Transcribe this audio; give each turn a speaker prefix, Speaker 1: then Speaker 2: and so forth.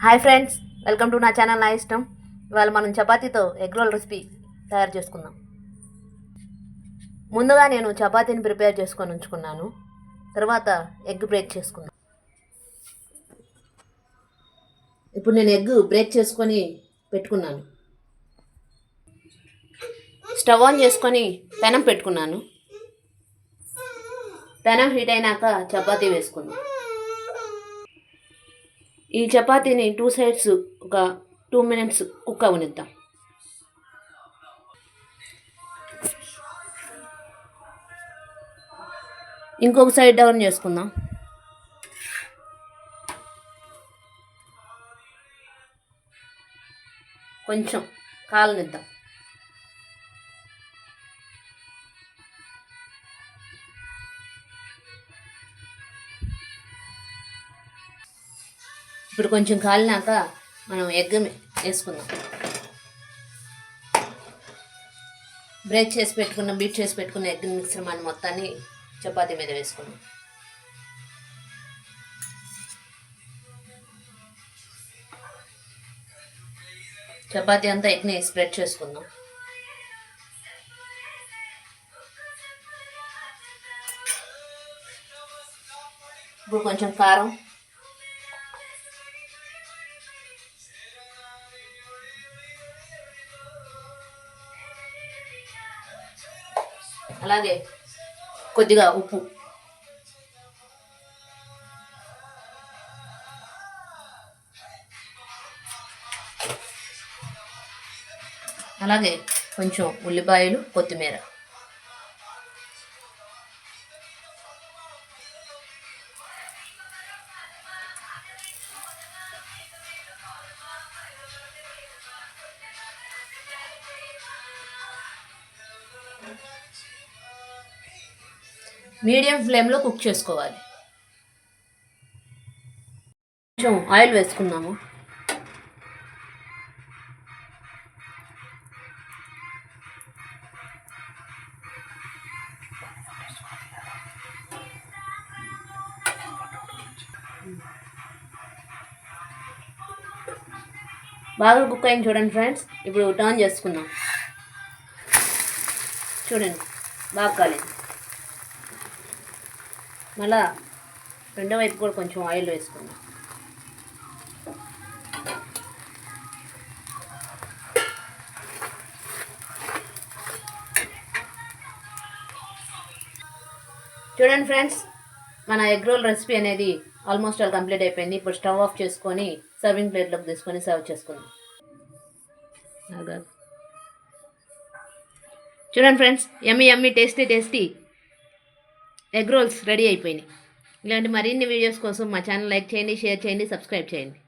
Speaker 1: Hi friends, welcome to నా channel నా ఇష్టం. ఇవాళ మనం చపాతీతో ఎగ్ రోల్ రెసిపీ తయారు చేసుకుందాం. ముందుగా నేను చపాతీని ప్రిపేర్ చేసుకొని ఉంచుకున్నాను. తర్వాత ఎగ్ బ్రేక్ చేసుకుందాం. ఇప్పుడు నేను ఎగ్ బ్రేక్ చేసుకొని పెట్టుకున్నాను. స్టవ్ ఆన్ చేసుకొని పెనం పెట్టుకున్నాను. పెనం హీట్ అయినాక చపాతీ వేసుకుందాం. ఈ చపాతీని 2 సైడ్స్ ఒక 2 minutes కుక్ అవనిద్దాం. ఇంకొక సైడ్ డౌన్ చేసుకుందాం. కొంచెం కాలనిద్దాం. ఇప్పుడు కొంచెం కాలినాక మనం ఎగ్ వేసుకుందాం. బీట్ చేసి పెట్టుకున్న ఎగ్ మిశ్రమాన్ని మొత్తాన్ని చపాతీ మీద వేసుకుందాం. చపాతీ అంతా ఎగ్ని స్ప్రెడ్ చేసుకుందాం. ఇప్పుడు కొంచెం కారం, అలాగే కొద్దిగా ఉప్పు, అలాగే కొంచెం ఉల్లిపాయలు, కొత్తిమీర. మీడియం ఫ్లేమ్లో కుక్ చేసుకోవాలి. కొంచెం ఆయిల్ వేసుకున్నాము. బాగా కుక్ అయింది చూడండి ఫ్రెండ్స్. ఇప్పుడు టర్న్ చేసుకుందాం. చూడండి, బాగా కాలేదు. మళ్ళా రెండో వైపు కూడా కొంచెం ఆయిల్ వేసుకుందాం. చూడండి ఫ్రెండ్స్, మన ఎగ్ రోల్ రెసిపీ అనేది ఆల్మోస్ట్ ఆల్ కంప్లీట్ అయిపోయింది. ఇప్పుడు స్టవ్ ఆఫ్ చేసుకొని సర్వింగ్ ప్లేట్లోకి తీసుకొని సర్వ్ చేసుకుందాం. చూడండి friends, yummy tasty egg rolls ready అయిపోయినాయి. ఇలాంటి మరిన్ని వీడియోస్ కోసం మా ఛానల్ లైక్ చేయండి, షేర్ చేయండి, సబ్స్క్రైబ్ చేయండి.